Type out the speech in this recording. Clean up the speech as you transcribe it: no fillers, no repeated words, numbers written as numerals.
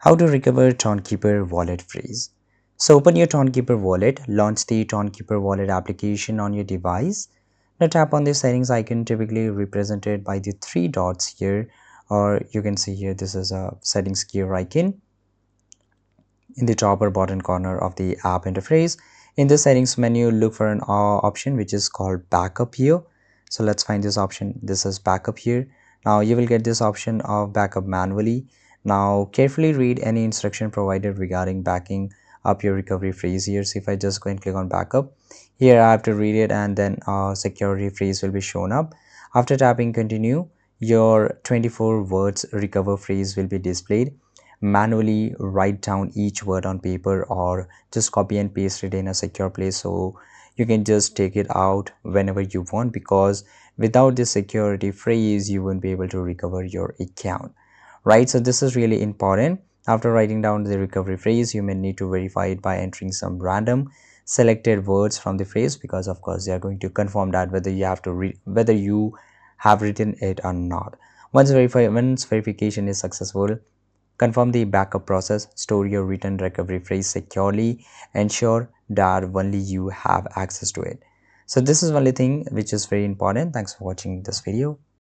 How to recover TonKeeper wallet phrase. So open your TonKeeper wallet, launch the TonKeeper wallet application on your device. Now tap on the settings icon, typically represented by the three dots here, or you can see here this is a settings gear icon in the top or bottom corner of the app interface. In the settings menu, look for an option which is called backup here. So let's find this option. This is backup here. Now you will get this option of backup manually. Now carefully read any instruction provided regarding backing up your recovery phrase here. So if I just go and click on backup, here I have to read it, and then security phrase will be shown up. After tapping continue, your 24 words recover phrase will be displayed. Manually write down each word on paper or just copy and paste it in a secure place, so you can just take it out whenever you want, because without this security phrase you won't be able to recover your account, right? So this is really important. After writing down the recovery phrase, you may need to verify it by entering some random selected words from the phrase, because of course they are going to confirm that whether you have to read, whether you have written it or not. Once verification is successful, confirm the backup process, store your written recovery phrase securely, ensure that only you have access to it. So this is only thing which is very important. Thanks for watching this video.